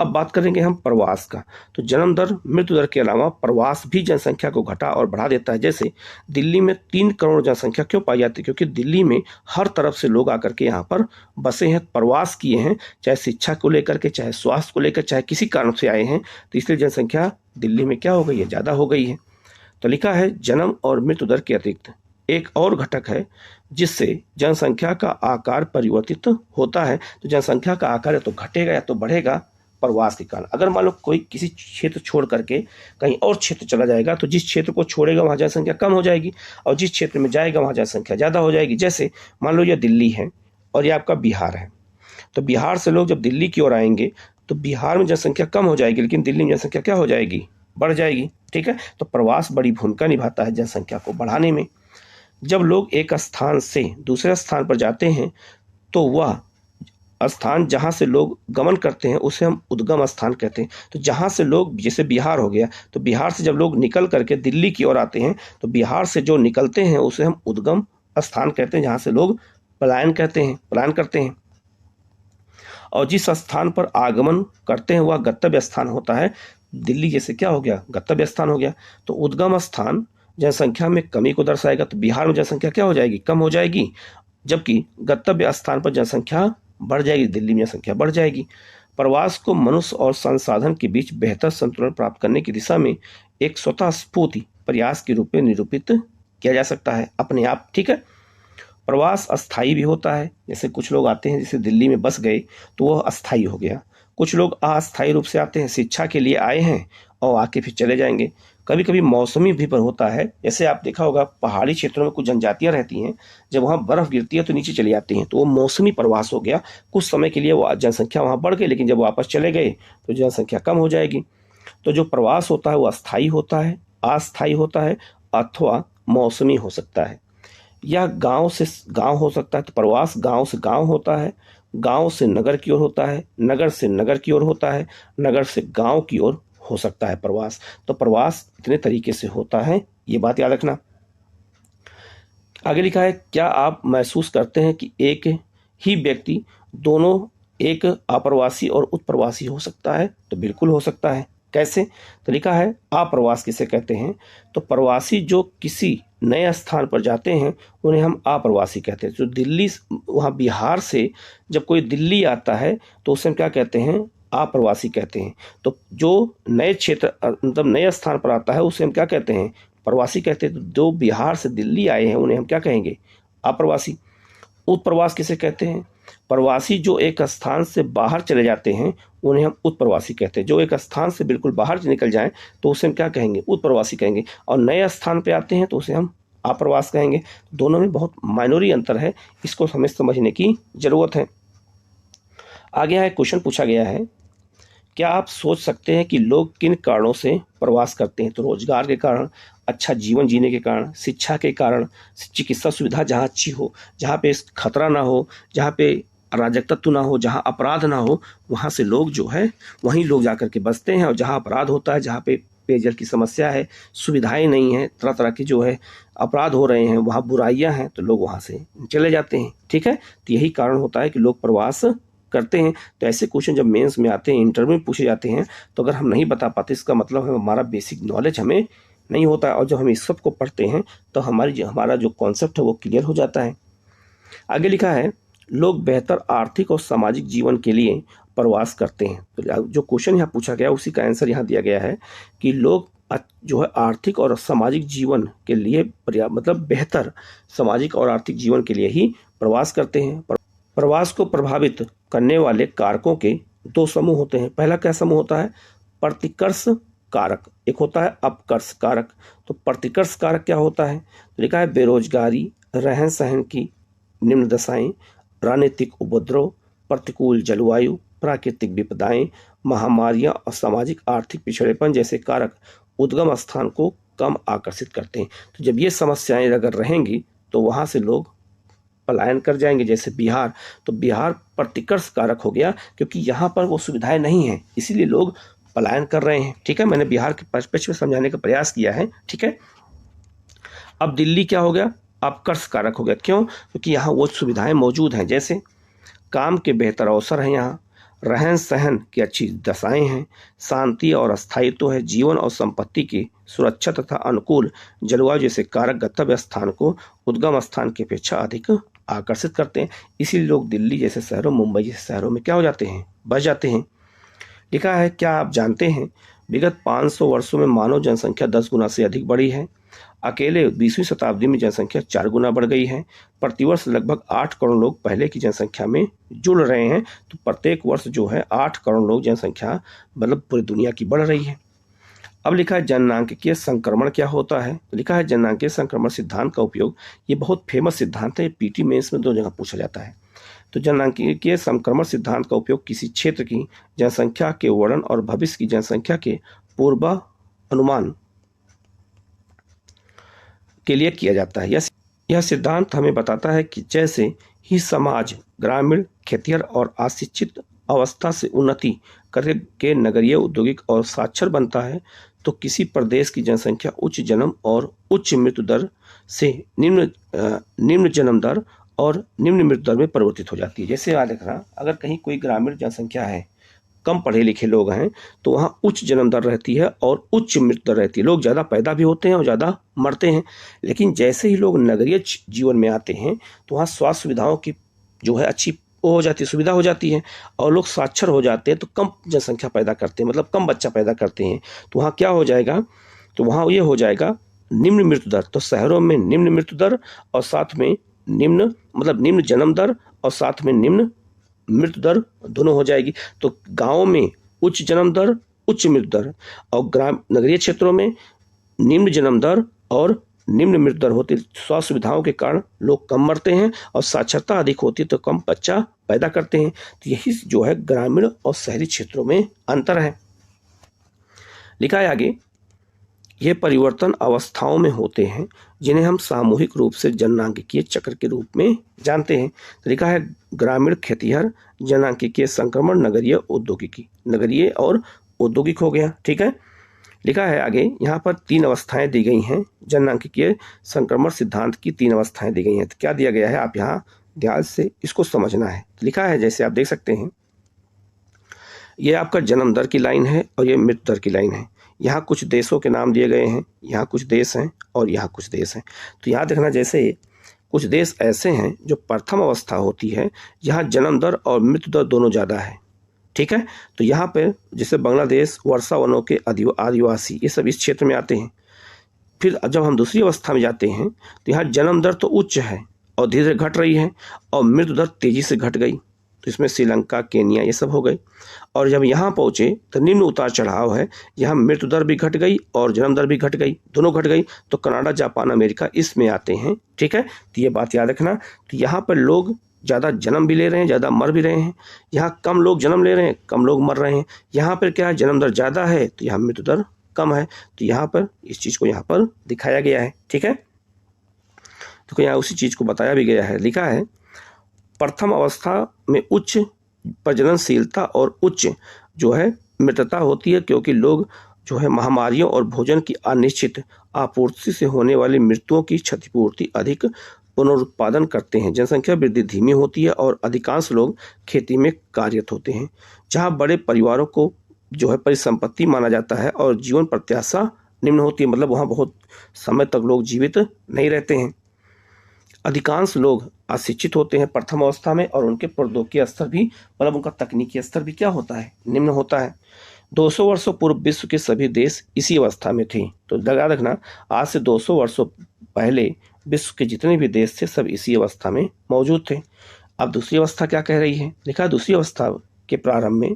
अब बात करेंगे हम प्रवास का। तो जन्म दर मृत्यु दर के अलावा प्रवास भी जनसंख्या को घटा और बढ़ा देता है। जैसे दिल्ली में 3 करोड़ जनसंख्या क्यों पाई जाती है? क्योंकि दिल्ली में हर तरफ से लोग आकर के यहाँ पर बसे हैं, प्रवास किए हैं, चाहे शिक्षा को लेकर के, चाहे स्वास्थ्य को लेकर, चाहे किसी कारण से आए हैं, तो इसलिए जनसंख्या दिल्ली में क्या हो गई है? ज़्यादा हो गई है। तो लिखा है जन्म और मृत्यु दर के अतिरिक्त एक और घटक है जिससे जनसंख्या का आकार परिवर्तित होता है। तो जनसंख्या का आकार या तो घटेगा या तो बढ़ेगा प्रवास के कारण। अगर मान लो कोई किसी क्षेत्र छोड़ करके कहीं और क्षेत्र चला जाएगा तो जिस क्षेत्र को छोड़ेगा वहाँ जनसंख्या कम हो जाएगी और जिस क्षेत्र में जाएगा वहाँ जनसंख्या ज़्यादा हो जाएगी। जैसे मान लो ये दिल्ली है और ये आपका बिहार है, तो बिहार से लोग जब दिल्ली की ओर आएंगे तो बिहार में जनसंख्या कम हो जाएगी, लेकिन दिल्ली में जनसंख्या क्या हो जाएगी? बढ़ जाएगी। ठीक है, तो प्रवास बड़ी भूमिका निभाता है जनसंख्या को बढ़ाने में। जब लोग एक स्थान से दूसरे स्थान पर जाते हैं तो वह स्थान जहाँ से लोग गमन करते हैं उसे हम उद्गम स्थान कहते हैं। तो जहाँ से लोग, जैसे बिहार हो गया, तो बिहार से जब लोग निकल करके दिल्ली की ओर आते हैं तो बिहार से जो निकलते हैं उसे हम उद्गम स्थान कहते हैं, जहाँ से लोग पलायन करते हैं। और जिस स्थान पर आगमन करते हैं वह गंतव्य स्थान होता है। दिल्ली जैसे क्या हो गया? गंतव्य स्थान हो गया। तो उद्गम स्थान जनसंख्या में कमी को दर्शाएगा, तो बिहार में जनसंख्या क्या हो जाएगी? कम हो जाएगी, जबकि गंतव्य स्थान पर जनसंख्या बढ़ जाएगी, दिल्ली में जनसंख्या बढ़ जाएगी। प्रवास को मनुष्य और संसाधन के बीच बेहतर संतुलन प्राप्त करने की दिशा में एक स्वतः स्फूर्ति प्रयास के रूप में निरूपित किया जा सकता है अपने आप। ठीक है, प्रवास अस्थायी भी होता है। जैसे कुछ लोग आते हैं, जैसे दिल्ली में बस गए तो वह अस्थायी हो गया। कुछ लोग अस्थायी रूप से आते हैं, शिक्षा के लिए आए हैं और आके फिर चले जाएंगे। कभी कभी मौसमी भी पर होता है। जैसे आप देखा होगा पहाड़ी क्षेत्रों में कुछ जनजातियां रहती हैं, जब वहाँ बर्फ गिरती है तो नीचे चली जाती हैं, तो वो मौसमी प्रवास हो गया। कुछ समय के लिए वो जनसंख्या वहाँ बढ़ गई, लेकिन जब वापस चले गए तो जनसंख्या कम हो जाएगी। तो जो प्रवास होता है वो अस्थायी होता है, अस्थायी होता है अथवा मौसमी हो सकता है। यह गांव से गांव हो सकता है, तो प्रवास गांव से गांव होता है, गांव से नगर की ओर होता है, नगर से नगर की ओर होता है, नगर से गांव की ओर हो सकता है प्रवास। तो प्रवास इतने तरीके से होता है, ये बात याद रखना। आगे लिखा है क्या आप महसूस करते हैं कि एक ही व्यक्ति दोनों एक अप्रवासी और उत्प्रवासी हो सकता है? तो बिल्कुल हो सकता है। कैसे? तो लिखा है अप्रवास किसे कहते हैं? तो प्रवासी जो किसी नए स्थान पर जाते हैं उन्हें हम अप्रवासी कहते हैं। जो दिल्ली, वहाँ बिहार से जब कोई दिल्ली आता है तो उसे हम क्या कहते हैं? अप्रवासी कहते हैं। तो जो नए क्षेत्र मतलब नए स्थान पर आता है उसे हम क्या कहते हैं? प्रवासी कहते हैं। तो जो बिहार से दिल्ली आए हैं उन्हें हम क्या कहेंगे? अप्रवासी। उत्प्रवास किसे कहते हैं? प्रवासी जो एक स्थान से बाहर चले जाते हैं उन्हें हम उत्प्रवासी कहते हैं। जो एक स्थान से बिल्कुल बाहर निकल जाएं तो उसे हम क्या कहेंगे? उत्प्रवासी कहेंगे। और नए स्थान पे आते हैं तो उसे हम अप्रवास कहेंगे। दोनों में बहुत माइनोरी अंतर है, इसको हमें समझने की जरूरत है। आगे यहाँ एक क्वेश्चन पूछा गया है, क्या आप सोच सकते हैं कि लोग किन कारणों से प्रवास करते हैं? तो रोजगार के कारण, अच्छा जीवन जीने के कारण, शिक्षा के कारण, चिकित्सा सुविधा जहाँ अच्छी हो, जहाँ पे खतरा ना हो, जहाँ पे अराजकत्व ना हो, जहाँ अपराध ना हो, वहाँ से लोग जो है वहीं लोग जाकर के बसते हैं। और जहाँ अपराध होता है, जहाँ पे पेयजल की समस्या है, सुविधाएं नहीं हैं, तरह तरह की जो है अपराध हो रहे हैं, वहाँ बुराइयां हैं, तो लोग वहाँ से चले जाते हैं। ठीक है, तो यही कारण होता है कि लोग प्रवास करते हैं। तो ऐसे क्वेश्चन जब मेंस में आते हैं, इंटरव्यू में पूछे जाते हैं, तो अगर हम नहीं बता पाते इसका मतलब है हमारा बेसिक नॉलेज हमें नहीं होता है। और जब हम इस सब को पढ़ते हैं तो हमारा जो कॉन्सेप्ट है वो क्लियर हो जाता है। आगे लिखा है लोग बेहतर आर्थिक और सामाजिक जीवन के लिए प्रवास करते हैं। तो जो क्वेश्चन यहाँ पूछा गया उसी का आंसर यहाँ दिया गया है कि लोग जो है आर्थिक और सामाजिक जीवन के लिए मतलब बेहतर सामाजिक और आर्थिक जीवन के लिए ही प्रवास करते हैं। प्रवास को प्रभावित करने वाले कारकों के 2 समूह होते हैं। पहला क्या समूह होता है? प्रतिकर्ष कारक। एक होता है अपकर्ष कारक। तो प्रतिकर्ष कारक क्या होता है? तो लिखा है बेरोजगारी, रहन सहन की निम्न दशाएं, राजनीतिक उपद्रव, प्रतिकूल जलवायु, प्राकृतिक विपदाएं, महामारियां और सामाजिक आर्थिक पिछड़ेपन जैसे कारक उद्गम स्थान को कम आकर्षित करते हैं। तो जब ये समस्याएं अगर रहेंगी तो वहां से लोग पलायन कर जाएंगे। जैसे बिहार, तो बिहार प्रतिकर्ष कारक हो गया क्योंकि यहाँ पर वो सुविधाएं नहीं हैं, इसीलिए लोग पलायन कर रहे हैं। ठीक है, मैंने बिहार के परिप्रेक्ष्य में समझाने का प्रयास किया है। ठीक है, अब दिल्ली क्या हो गया, अपकर्ष कारक हो गया। क्यों? क्योंकि यहाँ वो सुविधाएं मौजूद हैं, जैसे काम के बेहतर अवसर हैं, यहाँ रहन सहन की अच्छी दशाएं हैं, शांति और स्थायित्व है, जीवन और संपत्ति की सुरक्षा तथा अनुकूल जलवायु जैसे कारक गंतव्य स्थान को उद्गम स्थान की अपेक्षा अधिक आकर्षित करते हैं। इसीलिए लोग दिल्ली जैसे शहरों, मुंबई जैसे शहरों में क्या हो जाते हैं, बस जाते हैं। लिखा है, क्या आप जानते हैं विगत 500 वर्षों में मानव जनसंख्या 10 गुना से अधिक बढ़ी है। अकेले 20वीं शताब्दी में जनसंख्या 4 गुना बढ़ गई है। प्रतिवर्ष लगभग 8 करोड़ लोग पहले की जनसंख्या में जुड़ रहे हैं। तो प्रत्येक वर्ष जो है 8 करोड़ लोग जनसंख्या मतलब पूरी दुनिया की बढ़ रही है। अब लिखा है जननांकीय संक्रमण क्या होता है। लिखा है जननांकीय संक्रमण सिद्धांत का उपयोग, ये बहुत फेमस सिद्धांत है, पीटी मेंस में 2 जगह पूछा जाता है। तो जननांकीय संक्रमण सिद्धांत का उपयोग किसी क्षेत्र की जनसंख्या के वर्णन और भविष्य की जनसंख्या के पूर्वानुमान के लिए किया जाता है। यह सिद्धांत हमें बताता है कि जैसे ही समाज ग्रामीण, खेतिहर और अशिक्षित अवस्था से उन्नति करके नगरीय, औद्योगिक और साक्षर बनता है, तो किसी प्रदेश की जनसंख्या उच्च जन्म और उच्च मृत्यु दर से निम्न जन्म दर और निम्न मृत्यु दर में परिवर्तित हो जाती है। जैसे याद रखना, अगर कहीं कोई ग्रामीण जनसंख्या है, कम पढ़े लिखे लोग हैं, तो वहाँ उच्च जन्म दर रहती है और उच्च मृत्यु दर रहती है। लोग ज़्यादा पैदा भी होते हैं और ज़्यादा मरते हैं। लेकिन जैसे ही लोग नगरीय जीवन में आते हैं, तो वहाँ स्वास्थ्य सुविधाओं की जो है अच्छी हो जाती है, सुविधा हो जाती है, और लोग साक्षर हो जाते हैं, तो कम जनसंख्या पैदा करते हैं, मतलब कम बच्चा पैदा करते हैं। तो वहाँ क्या हो जाएगा, तो वहाँ ये हो जाएगा निम्न मृत्यु दर। तो शहरों में निम्न मृत्यु दर और साथ में निम्न जन्म दर और साथ में निम्न मृत्यु दर दोनों हो जाएगी। तो गांवों में उच्च जन्म दर, उच्च मृत्यु दर, और नगरीय क्षेत्रों में निम्न जन्म दर और निम्न मृत्यु दर होती। स्वास्थ्य सुविधाओं के कारण लोग कम मरते हैं और साक्षरता अधिक होती है, तो कम बच्चा पैदा करते हैं। तो यही जो है ग्रामीण और शहरी क्षेत्रों में अंतर है। लिखा है आगे, ये परिवर्तन अवस्थाओं में होते हैं जिन्हें हम सामूहिक रूप से जननांकीय चक्र के रूप में जानते हैं। तो लिखा है ग्रामीण, खेतिहर, जननांकीय संक्रमण, नगरीय, औद्योगिकी। नगरीय और औद्योगिक हो गया। ठीक है, लिखा है आगे, यहाँ पर 3 अवस्थाएं दी गई हैं। जननांकीय संक्रमण सिद्धांत की 3 अवस्थाएं दी गई हैं। तो क्या दिया गया है, आप यहाँ ध्यान से इसको समझना है। लिखा है, जैसे आप देख सकते हैं, ये आपका जन्म दर की लाइन है और ये मृत्यु दर की लाइन है। यहाँ कुछ देशों के नाम दिए गए हैं, यहाँ कुछ देश हैं और यहाँ कुछ देश हैं। तो यहाँ देखना, जैसे कुछ देश ऐसे हैं जो प्रथम अवस्था होती है, यहाँ जन्म दर और मृत्यु दर दोनों ज़्यादा है। ठीक है, तो यहाँ पे जैसे बांग्लादेश, वर्षा वनों के आदिवासी, ये सब इस क्षेत्र में आते हैं। फिर जब हम दूसरी अवस्था में जाते हैं, तो यहाँ जन्म दर तो उच्च है और धीरे धीरे घट रही है, और मृत्यु दर तेजी से घट गई। तो इसमें श्रीलंका, केन्या, ये सब हो गए। और जब यहाँ पहुँचे तो निम्न उतार चढ़ाव है, यहाँ मृत्यु दर भी घट गई और जन्म दर भी घट गई, दोनों घट गई। तो कनाडा, जापान, अमेरिका इसमें आते हैं। ठीक है, तो ये बात याद रखना। तो यहाँ पर लोग ज़्यादा जन्म भी ले रहे हैं, ज़्यादा मर भी रहे हैं। यहाँ कम लोग जन्म ले रहे हैं, कम लोग मर रहे हैं। यहाँ पर क्या है, जन्म दर ज़्यादा है तो यहाँ मृत्यु दर कम है। तो यहाँ पर इस चीज़ को यहाँ पर दिखाया गया है। ठीक है, तो यहाँ उसी चीज़ को बताया भी गया है। लिखा है, प्रथम अवस्था में उच्च प्रजननशीलता और उच्च जो है मृतता होती है, क्योंकि लोग जो है महामारियों और भोजन की अनिश्चित आपूर्ति से होने वाली मृत्युओं की क्षतिपूर्ति अधिक पुनरुत्पादन करते हैं। जनसंख्या वृद्धि धीमी होती है और अधिकांश लोग खेती में कार्यरत होते हैं। जहाँ बड़े परिवारों को जो है परिसंपत्ति माना जाता है और जीवन प्रत्याशा निम्न होती है, मतलब वहाँ बहुत समय तक लोग जीवित नहीं रहते हैं। अधिकांश लोग अशिक्षित होते हैं प्रथम अवस्था में, और उनके प्रौद्योगिकी स्तर भी, मतलब उनका तकनीकी स्तर भी क्या होता है, निम्न होता है। 200 वर्षों पूर्व विश्व के सभी देश इसी अवस्था में थे। तो लगा रखना, आज से 200 वर्षों पहले विश्व के जितने भी देश थे सब इसी अवस्था में मौजूद थे। अब दूसरी अवस्था क्या कह रही है, लिखा दूसरी अवस्था के प्रारंभ में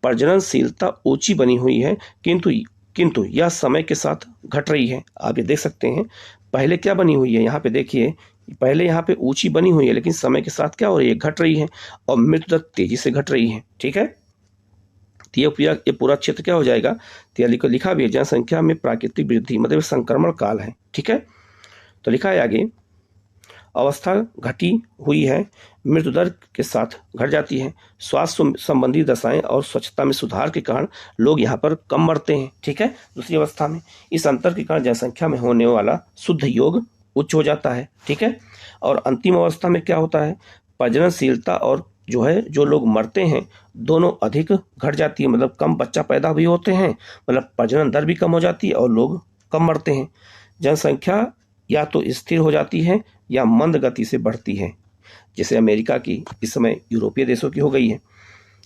प्रजननशीलता ऊंची बनी हुई है, किंतु यह समय के साथ घट रही है। आप ये देख सकते हैं, पहले क्या बनी हुई है, यहाँ पे देखिए, पहले यहाँ पे ऊंची बनी हुई है, लेकिन समय के साथ क्या हो रही है, घट रही है, और मृत्यु दर तेजी से घट रही है। ठीक है, तो ये पूरा क्षेत्र क्या हो जाएगा, तो लिखा भी है, जनसंख्या में प्राकृतिक वृद्धि मतलब संक्रमण काल है। ठीक है, तो लिखा है आगे, अवस्था घटी हुई है मृत्यु दर के साथ घट जाती है। स्वास्थ्य संबंधी दशाएं और स्वच्छता में सुधार के कारण लोग यहाँ पर कम मरते हैं। ठीक है, दूसरी अवस्था में इस अंतर के कारण जनसंख्या में होने वाला शुद्ध योग उच्च हो जाता है। ठीक है, और अंतिम अवस्था में क्या होता है, प्रजननशीलता और जो लोग मरते हैं दोनों अधिक घट जाती है, मतलब कम बच्चा पैदा भी होते हैं, मतलब प्रजनन दर भी कम हो जाती है और लोग कम मरते हैं। जनसंख्या या तो स्थिर हो जाती है या मंद गति से बढ़ती है, जैसे अमेरिका की इस समय यूरोपीय देशों की हो गई है।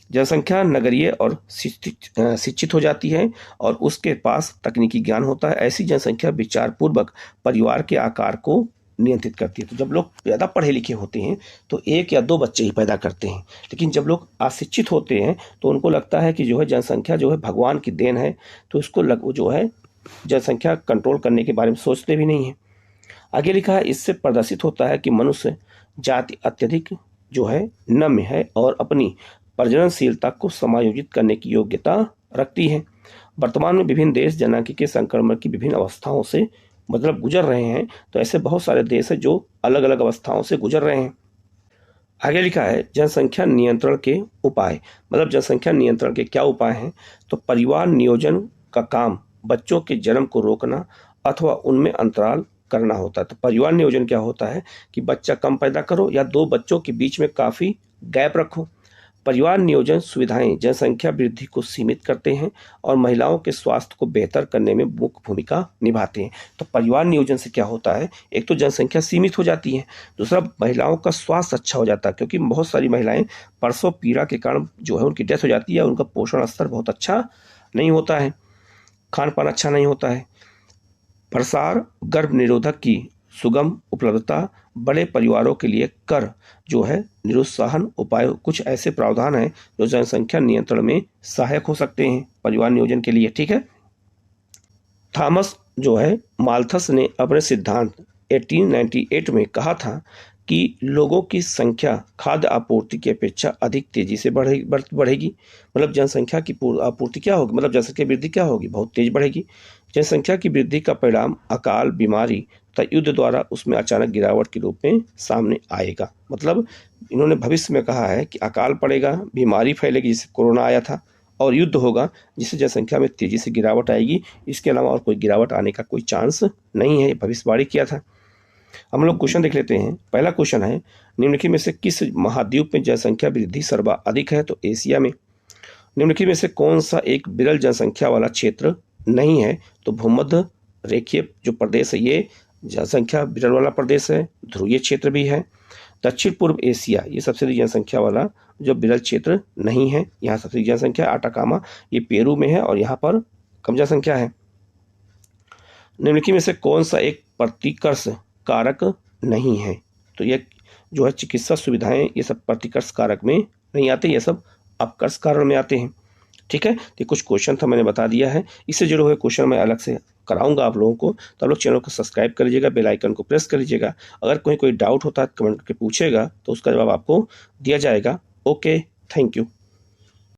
जनसंख्या नगरीय और शिक्षित हो जाती है और उसके पास तकनीकी ज्ञान होता है। ऐसी जनसंख्या विचारपूर्वक परिवार के आकार को नियंत्रित करती है। तो जब लोग ज़्यादा पढ़े लिखे होते हैं तो 1 या 2 बच्चे ही पैदा करते हैं, लेकिन जब लोग अशिक्षित होते हैं तो उनको लगता है कि जनसंख्या भगवान की देन है, तो उसको जनसंख्या कंट्रोल करने के बारे में सोचते भी नहीं है। आगे लिखा है, इससे प्रदर्शित होता है कि मनुष्य जाति अत्यधिक नम्य है और अपनी प्रजननशीलता को समायोजित करने की योग्यता रखती है। वर्तमान में विभिन्न देश जननांग के संक्रमण की विभिन्न अवस्थाओं से गुजर रहे हैं। तो ऐसे बहुत सारे देश हैं जो अलग अलग अवस्थाओं से गुजर रहे हैं। आगे लिखा है, जनसंख्या नियंत्रण के उपाय, जनसंख्या नियंत्रण के क्या उपाय हैं। तो परिवार नियोजन का काम बच्चों के जन्म को रोकना अथवा उनमें अंतराल करना होता है। तो परिवार नियोजन क्या होता है कि बच्चा कम पैदा करो या 2 बच्चों के बीच में काफ़ी गैप रखो। परिवार नियोजन सुविधाएं जनसंख्या वृद्धि को सीमित करते हैं और महिलाओं के स्वास्थ्य को बेहतर करने में मुख्य भूमिका निभाते हैं। तो परिवार नियोजन से क्या होता है, एक तो जनसंख्या सीमित हो जाती है, दूसरा महिलाओं का स्वास्थ्य अच्छा हो जाता है, क्योंकि बहुत सारी महिलाएं प्रसव पीड़ा के कारण उनकी डेथ हो जाती है, उनका पोषण स्तर बहुत अच्छा नहीं होता है, खान पान अच्छा नहीं होता है। प्रसार गर्भ निरोधक की सुगम उपलब्धता, बड़े परिवारों के लिए कर निरुत्साहन उपाय, कुछ ऐसे प्रावधान हैं जो जनसंख्या नियंत्रण में सहायक हो सकते हैं परिवार नियोजन के लिए। ठीक है, थॉमस माल्थस ने अपने सिद्धांत 1898 में कहा था कि लोगों की संख्या खाद्य आपूर्ति की अपेक्षा अधिक तेजी से बढ़ेगी। जनसंख्या की आपूर्ति क्या होगी, जनसंख्या वृद्धि क्या होगी, बहुत तेज बढ़ेगी। जनसंख्या की वृद्धि का परिणाम अकाल, बीमारी तथा युद्ध द्वारा उसमें अचानक गिरावट के रूप में सामने आएगा। इन्होंने भविष्य में कहा है कि अकाल पड़ेगा, बीमारी फैलेगी जिससे कोरोना आया था, और युद्ध होगा जिससे जनसंख्या में तेजी से गिरावट आएगी। इसके अलावा और कोई गिरावट आने का कोई चांस नहीं है, भविष्यवाणी किया था। हम लोग क्वेश्चन देख लेते हैं। पहला क्वेश्चन है, निम्नलिखित में से किस महाद्वीप में जनसंख्या वृद्धि सर्वाधिक है। तो एशिया में। निम्नलिखित में से कौन सा एक विरल जनसंख्या वाला क्षेत्र नहीं है। तो भूमध्य रेखीय प्रदेश है, ये जनसंख्या विरल वाला प्रदेश है, ध्रुवीय क्षेत्र भी है। दक्षिण पूर्व एशिया, ये सबसे अधिक जनसंख्या वाला विरल क्षेत्र नहीं है, यहाँ सबसे अधिक जनसंख्या आटाकामा, ये पेरू में है और यहाँ पर कम जनसंख्या है। निम्नलिखित में से कौन सा एक प्रतिकर्ष कारक नहीं है। तो ये चिकित्सा सुविधाएं, ये सब प्रतिकर्ष कारक में नहीं आते, ये सब अपकर्ष कारण में आते हैं। ठीक है, तो कुछ क्वेश्चन था, मैंने बता दिया है। इससे जुड़े हुए क्वेश्चन मैं अलग से कराऊंगा आप लोगों को, तो आप लोग चैनल को सब्सक्राइब कर लीजिएगा, बेल आइकन को प्रेस कर लीजिएगा। अगर कोई डाउट होता है कमेंट करके पूछेगा तो उसका जवाब आपको दिया जाएगा। Okay, thank you.